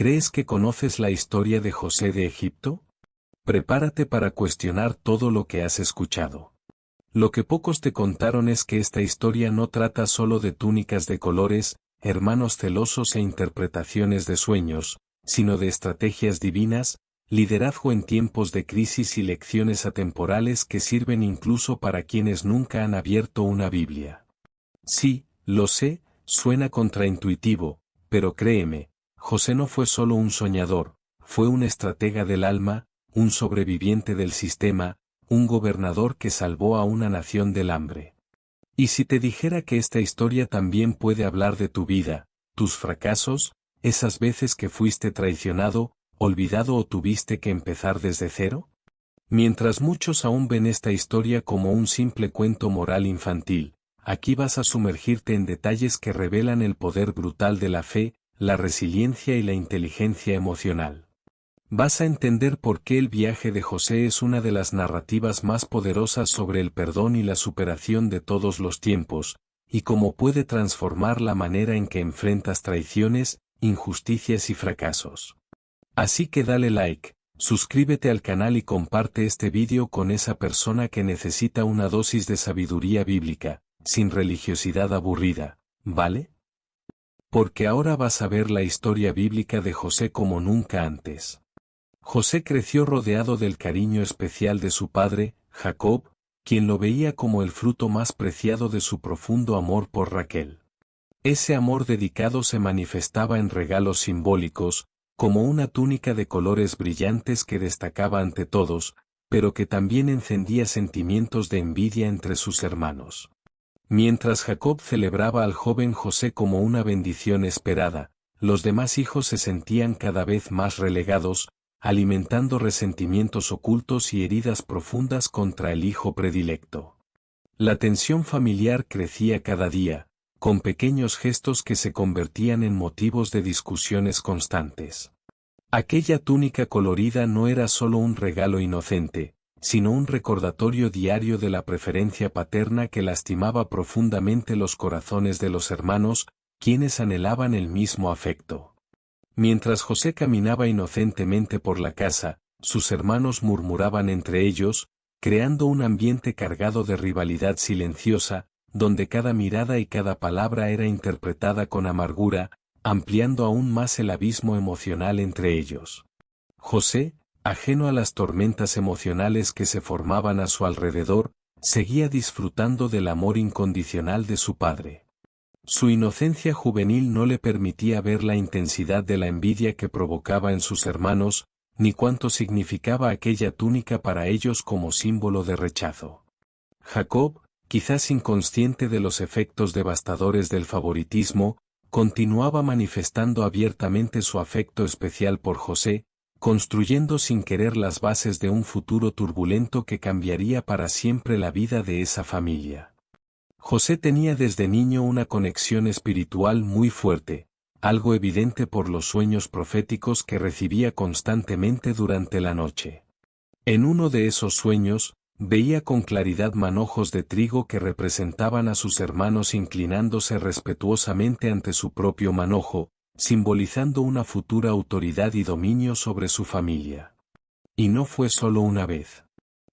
¿Crees que conoces la historia de José de Egipto? Prepárate para cuestionar todo lo que has escuchado. Lo que pocos te contaron es que esta historia no trata solo de túnicas de colores, hermanos celosos e interpretaciones de sueños, sino de estrategias divinas, liderazgo en tiempos de crisis y lecciones atemporales que sirven incluso para quienes nunca han abierto una Biblia. Sí, lo sé, suena contraintuitivo, pero créeme, José no fue solo un soñador, fue un estratega del alma, un sobreviviente del sistema, un gobernador que salvó a una nación del hambre. Y si te dijera que esta historia también puede hablar de tu vida, tus fracasos, esas veces que fuiste traicionado, olvidado o tuviste que empezar desde cero? Mientras muchos aún ven esta historia como un simple cuento moral infantil, aquí vas a sumergirte en detalles que revelan el poder brutal de la fe, la resiliencia y la inteligencia emocional. Vas a entender por qué el viaje de José es una de las narrativas más poderosas sobre el perdón y la superación de todos los tiempos, y cómo puede transformar la manera en que enfrentas traiciones, injusticias y fracasos. Así que dale like, suscríbete al canal y comparte este vídeo con esa persona que necesita una dosis de sabiduría bíblica, sin religiosidad aburrida, ¿vale? Porque ahora vas a ver la historia bíblica de José como nunca antes. José creció rodeado del cariño especial de su padre, Jacob, quien lo veía como el fruto más preciado de su profundo amor por Raquel. Ese amor dedicado se manifestaba en regalos simbólicos, como una túnica de colores brillantes que destacaba ante todos, pero que también encendía sentimientos de envidia entre sus hermanos. Mientras Jacob celebraba al joven José como una bendición esperada, los demás hijos se sentían cada vez más relegados, alimentando resentimientos ocultos y heridas profundas contra el hijo predilecto. La tensión familiar crecía cada día, con pequeños gestos que se convertían en motivos de discusiones constantes. Aquella túnica colorida no era solo un regalo inocente, sino un recordatorio diario de la preferencia paterna que lastimaba profundamente los corazones de los hermanos, quienes anhelaban el mismo afecto. Mientras José caminaba inocentemente por la casa, sus hermanos murmuraban entre ellos, creando un ambiente cargado de rivalidad silenciosa, donde cada mirada y cada palabra era interpretada con amargura, ampliando aún más el abismo emocional entre ellos. José, ajeno a las tormentas emocionales que se formaban a su alrededor, seguía disfrutando del amor incondicional de su padre. Su inocencia juvenil no le permitía ver la intensidad de la envidia que provocaba en sus hermanos, ni cuánto significaba aquella túnica para ellos como símbolo de rechazo. Jacob, quizás inconsciente de los efectos devastadores del favoritismo, continuaba manifestando abiertamente su afecto especial por José, construyendo sin querer las bases de un futuro turbulento que cambiaría para siempre la vida de esa familia. José tenía desde niño una conexión espiritual muy fuerte, algo evidente por los sueños proféticos que recibía constantemente durante la noche. En uno de esos sueños, veía con claridad manojos de trigo que representaban a sus hermanos inclinándose respetuosamente ante su propio manojo, simbolizando una futura autoridad y dominio sobre su familia. Y no fue solo una vez.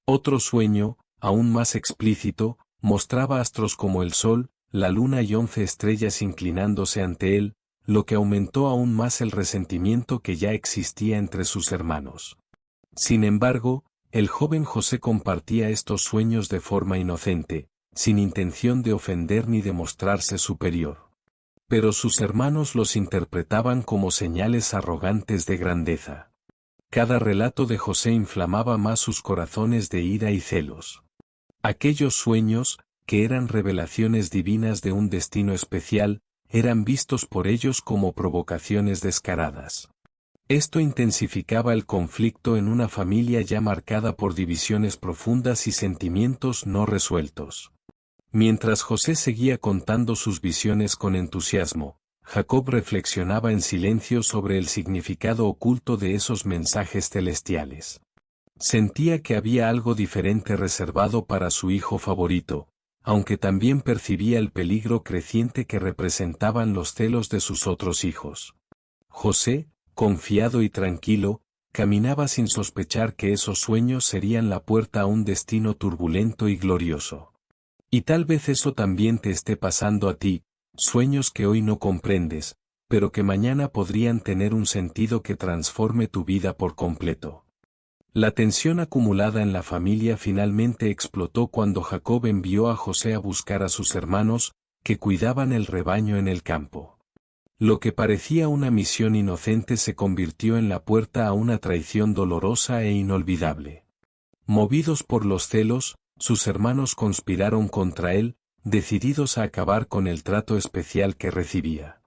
Otro sueño, aún más explícito, mostraba astros como el sol, la luna y 11 estrellas inclinándose ante él, lo que aumentó aún más el resentimiento que ya existía entre sus hermanos. Sin embargo, el joven José compartía estos sueños de forma inocente, sin intención de ofender ni de mostrarse superior. Pero sus hermanos los interpretaban como señales arrogantes de grandeza. Cada relato de José inflamaba más sus corazones de ira y celos. Aquellos sueños, que eran revelaciones divinas de un destino especial, eran vistos por ellos como provocaciones descaradas. Esto intensificaba el conflicto en una familia ya marcada por divisiones profundas y sentimientos no resueltos. Mientras José seguía contando sus visiones con entusiasmo, Jacob reflexionaba en silencio sobre el significado oculto de esos mensajes celestiales. Sentía que había algo diferente reservado para su hijo favorito, aunque también percibía el peligro creciente que representaban los celos de sus otros hijos. José, confiado y tranquilo, caminaba sin sospechar que esos sueños serían la puerta a un destino turbulento y glorioso. Y tal vez eso también te esté pasando a ti, sueños que hoy no comprendes, pero que mañana podrían tener un sentido que transforme tu vida por completo. La tensión acumulada en la familia finalmente explotó cuando Jacob envió a José a buscar a sus hermanos, que cuidaban el rebaño en el campo. Lo que parecía una misión inocente se convirtió en la puerta a una traición dolorosa e inolvidable. Movidos por los celos, sus hermanos conspiraron contra él, decididos a acabar con el trato especial que recibía.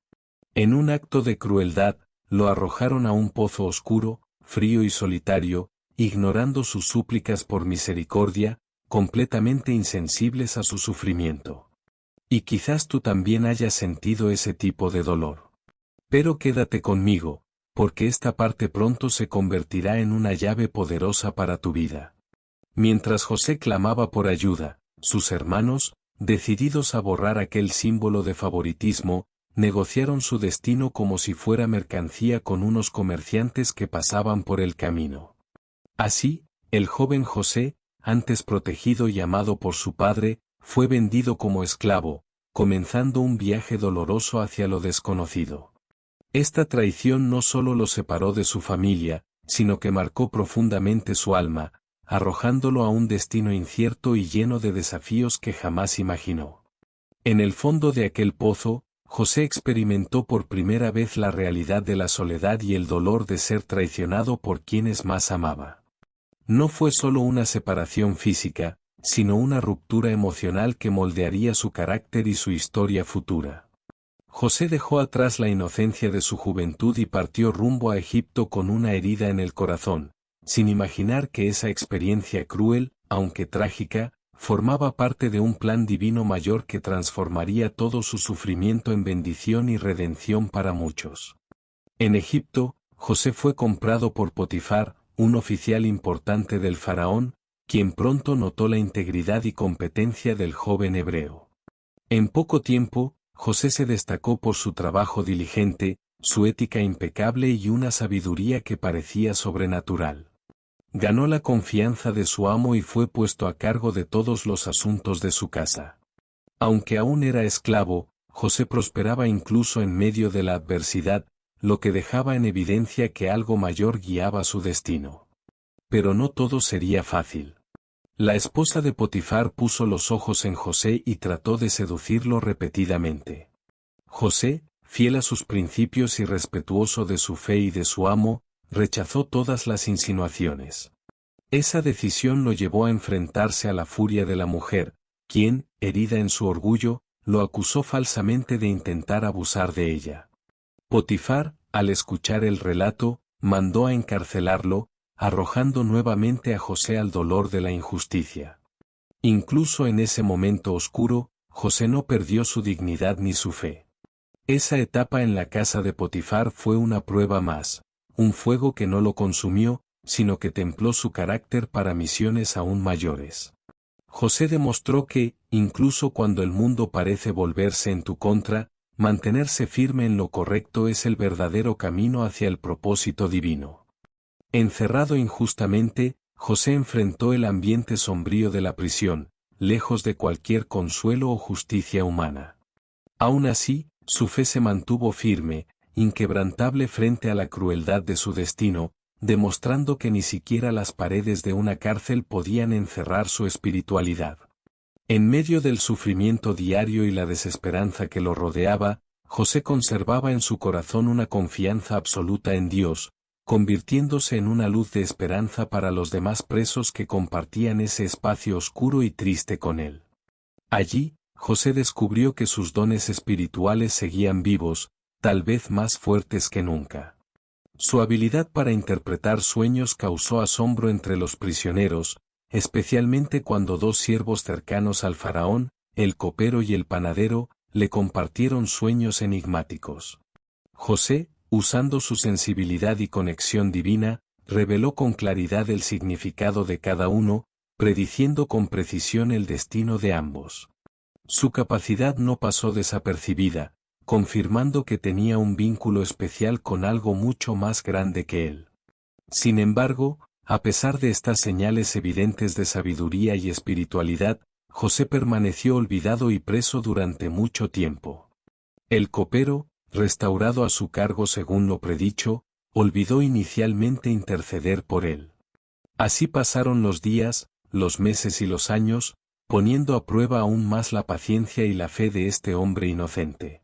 En un acto de crueldad, lo arrojaron a un pozo oscuro, frío y solitario, ignorando sus súplicas por misericordia, completamente insensibles a su sufrimiento. Y quizás tú también hayas sentido ese tipo de dolor. Pero quédate conmigo, porque esta parte pronto se convertirá en una llave poderosa para tu vida. Mientras José clamaba por ayuda, sus hermanos, decididos a borrar aquel símbolo de favoritismo, negociaron su destino como si fuera mercancía con unos comerciantes que pasaban por el camino. Así, el joven José, antes protegido y amado por su padre, fue vendido como esclavo, comenzando un viaje doloroso hacia lo desconocido. Esta traición no solo lo separó de su familia, sino que marcó profundamente su alma, arrojándolo a un destino incierto y lleno de desafíos que jamás imaginó. En el fondo de aquel pozo, José experimentó por primera vez la realidad de la soledad y el dolor de ser traicionado por quienes más amaba. No fue solo una separación física, sino una ruptura emocional que moldearía su carácter y su historia futura. José dejó atrás la inocencia de su juventud y partió rumbo a Egipto con una herida en el corazón, sin imaginar que esa experiencia cruel, aunque trágica, formaba parte de un plan divino mayor que transformaría todo su sufrimiento en bendición y redención para muchos. En Egipto, José fue comprado por Potifar, un oficial importante del faraón, quien pronto notó la integridad y competencia del joven hebreo. En poco tiempo, José se destacó por su trabajo diligente, su ética impecable y una sabiduría que parecía sobrenatural. Ganó la confianza de su amo y fue puesto a cargo de todos los asuntos de su casa. Aunque aún era esclavo, José prosperaba incluso en medio de la adversidad, lo que dejaba en evidencia que algo mayor guiaba su destino. Pero no todo sería fácil. La esposa de Potifar puso los ojos en José y trató de seducirlo repetidamente. José, fiel a sus principios y respetuoso de su fe y de su amo, rechazó todas las insinuaciones. Esa decisión lo llevó a enfrentarse a la furia de la mujer, quien, herida en su orgullo, lo acusó falsamente de intentar abusar de ella. Potifar, al escuchar el relato, mandó a encarcelarlo, arrojando nuevamente a José al dolor de la injusticia. Incluso en ese momento oscuro, José no perdió su dignidad ni su fe. Esa etapa en la casa de Potifar fue una prueba más, un fuego que no lo consumió, sino que templó su carácter para misiones aún mayores. José demostró que, incluso cuando el mundo parece volverse en tu contra, mantenerse firme en lo correcto es el verdadero camino hacia el propósito divino. Encerrado injustamente, José enfrentó el ambiente sombrío de la prisión, lejos de cualquier consuelo o justicia humana. Aún así, su fe se mantuvo firme, inquebrantable frente a la crueldad de su destino, demostrando que ni siquiera las paredes de una cárcel podían encerrar su espiritualidad. En medio del sufrimiento diario y la desesperanza que lo rodeaba, José conservaba en su corazón una confianza absoluta en Dios, convirtiéndose en una luz de esperanza para los demás presos que compartían ese espacio oscuro y triste con él. Allí, José descubrió que sus dones espirituales seguían vivos, tal vez más fuertes que nunca. Su habilidad para interpretar sueños causó asombro entre los prisioneros, especialmente cuando dos siervos cercanos al faraón, el copero y el panadero, le compartieron sueños enigmáticos. José, usando su sensibilidad y conexión divina, reveló con claridad el significado de cada uno, prediciendo con precisión el destino de ambos. Su capacidad no pasó desapercibida, confirmando que tenía un vínculo especial con algo mucho más grande que él. Sin embargo, a pesar de estas señales evidentes de sabiduría y espiritualidad, José permaneció olvidado y preso durante mucho tiempo. El copero, restaurado a su cargo según lo predicho, olvidó inicialmente interceder por él. Así pasaron los días, los meses y los años, poniendo a prueba aún más la paciencia y la fe de este hombre inocente.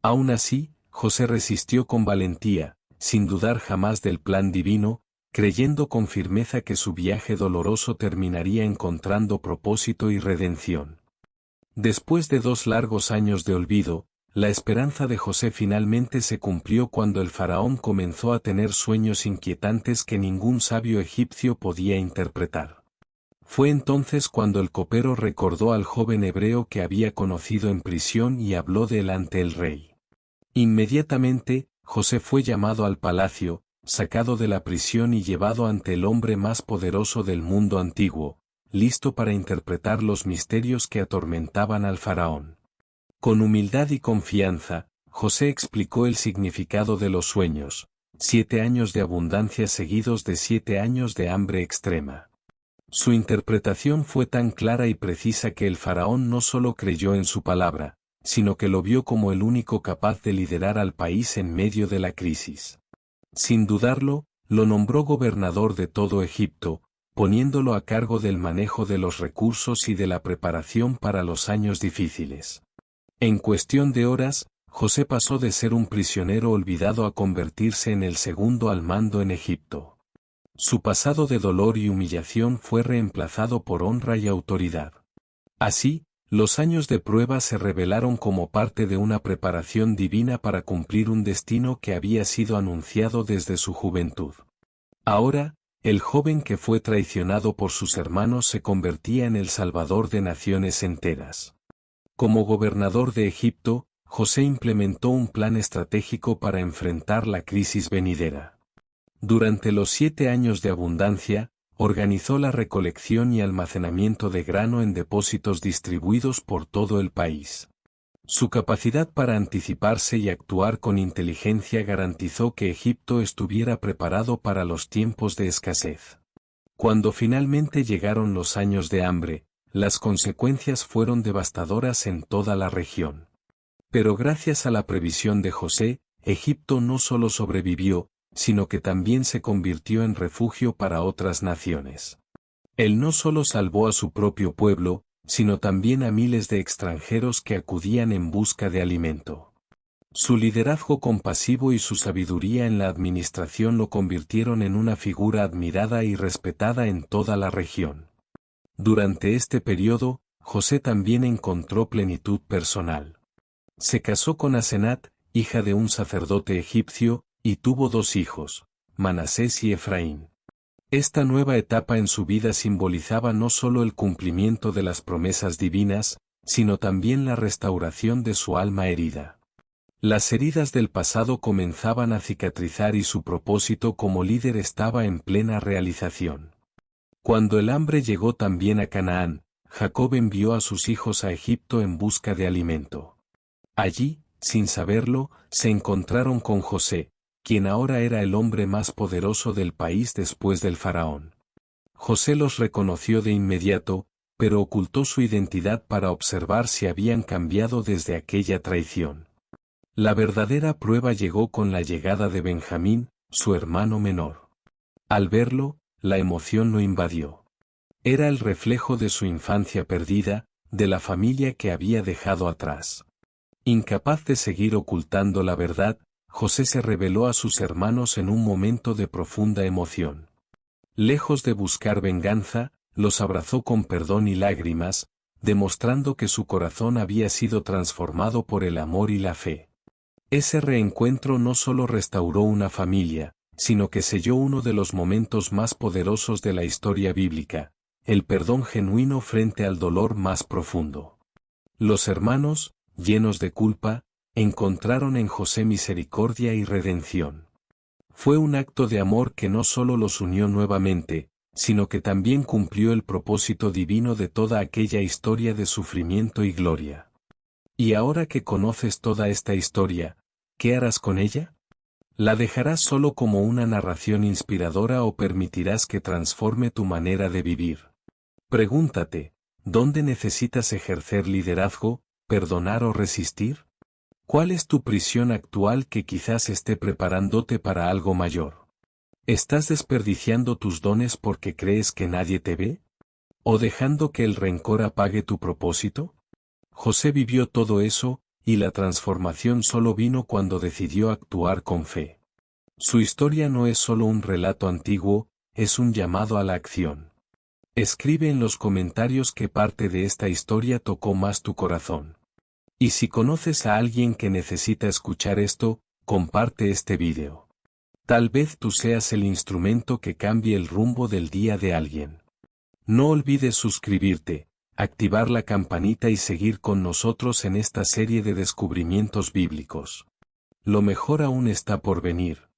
Aún así, José resistió con valentía, sin dudar jamás del plan divino, creyendo con firmeza que su viaje doloroso terminaría encontrando propósito y redención. Después de 2 largos años de olvido, la esperanza de José finalmente se cumplió cuando el faraón comenzó a tener sueños inquietantes que ningún sabio egipcio podía interpretar. Fue entonces cuando el copero recordó al joven hebreo que había conocido en prisión y habló de él ante el rey. Inmediatamente, José fue llamado al palacio, sacado de la prisión y llevado ante el hombre más poderoso del mundo antiguo, listo para interpretar los misterios que atormentaban al faraón. Con humildad y confianza, José explicó el significado de los sueños: 7 años de abundancia seguidos de 7 años de hambre extrema. Su interpretación fue tan clara y precisa que el faraón no solo creyó en su palabra, sino que lo vio como el único capaz de liderar al país en medio de la crisis. Sin dudarlo, lo nombró gobernador de todo Egipto, poniéndolo a cargo del manejo de los recursos y de la preparación para los años difíciles. En cuestión de horas, José pasó de ser un prisionero olvidado a convertirse en el segundo al mando en Egipto. Su pasado de dolor y humillación fue reemplazado por honra y autoridad. Así, los años de prueba se revelaron como parte de una preparación divina para cumplir un destino que había sido anunciado desde su juventud. Ahora, el joven que fue traicionado por sus hermanos se convertía en el salvador de naciones enteras. Como gobernador de Egipto, José implementó un plan estratégico para enfrentar la crisis venidera. Durante los 7 años de abundancia, organizó la recolección y almacenamiento de grano en depósitos distribuidos por todo el país. Su capacidad para anticiparse y actuar con inteligencia garantizó que Egipto estuviera preparado para los tiempos de escasez. Cuando finalmente llegaron los años de hambre, las consecuencias fueron devastadoras en toda la región. Pero gracias a la previsión de José, Egipto no solo sobrevivió, sino que también se convirtió en refugio para otras naciones. Él no solo salvó a su propio pueblo, sino también a miles de extranjeros que acudían en busca de alimento. Su liderazgo compasivo y su sabiduría en la administración lo convirtieron en una figura admirada y respetada en toda la región. Durante este periodo, José también encontró plenitud personal. Se casó con Asenat, hija de un sacerdote egipcio, y tuvo 2 hijos, Manasés y Efraín. Esta nueva etapa en su vida simbolizaba no solo el cumplimiento de las promesas divinas, sino también la restauración de su alma herida. Las heridas del pasado comenzaban a cicatrizar y su propósito como líder estaba en plena realización. Cuando el hambre llegó también a Canaán, Jacob envió a sus hijos a Egipto en busca de alimento. Allí, sin saberlo, se encontraron con José, quien ahora era el hombre más poderoso del país después del faraón. José los reconoció de inmediato, pero ocultó su identidad para observar si habían cambiado desde aquella traición. La verdadera prueba llegó con la llegada de Benjamín, su hermano menor. Al verlo, la emoción lo invadió. Era el reflejo de su infancia perdida, de la familia que había dejado atrás. Incapaz de seguir ocultando la verdad, José se reveló a sus hermanos en un momento de profunda emoción. Lejos de buscar venganza, los abrazó con perdón y lágrimas, demostrando que su corazón había sido transformado por el amor y la fe. Ese reencuentro no solo restauró una familia, sino que selló uno de los momentos más poderosos de la historia bíblica, el perdón genuino frente al dolor más profundo. Los hermanos, llenos de culpa, encontraron en José misericordia y redención. Fue un acto de amor que no solo los unió nuevamente, sino que también cumplió el propósito divino de toda aquella historia de sufrimiento y gloria. Y ahora que conoces toda esta historia, ¿qué harás con ella? ¿La dejarás solo como una narración inspiradora o permitirás que transforme tu manera de vivir? Pregúntate, ¿dónde necesitas ejercer liderazgo, perdonar o resistir? ¿Cuál es tu prisión actual que quizás esté preparándote para algo mayor? ¿Estás desperdiciando tus dones porque crees que nadie te ve? ¿O dejando que el rencor apague tu propósito? José vivió todo eso, y la transformación solo vino cuando decidió actuar con fe. Su historia no es solo un relato antiguo, es un llamado a la acción. Escribe en los comentarios qué parte de esta historia tocó más tu corazón. Y si conoces a alguien que necesita escuchar esto, comparte este video. Tal vez tú seas el instrumento que cambie el rumbo del día de alguien. No olvides suscribirte, activar la campanita y seguir con nosotros en esta serie de descubrimientos bíblicos. Lo mejor aún está por venir.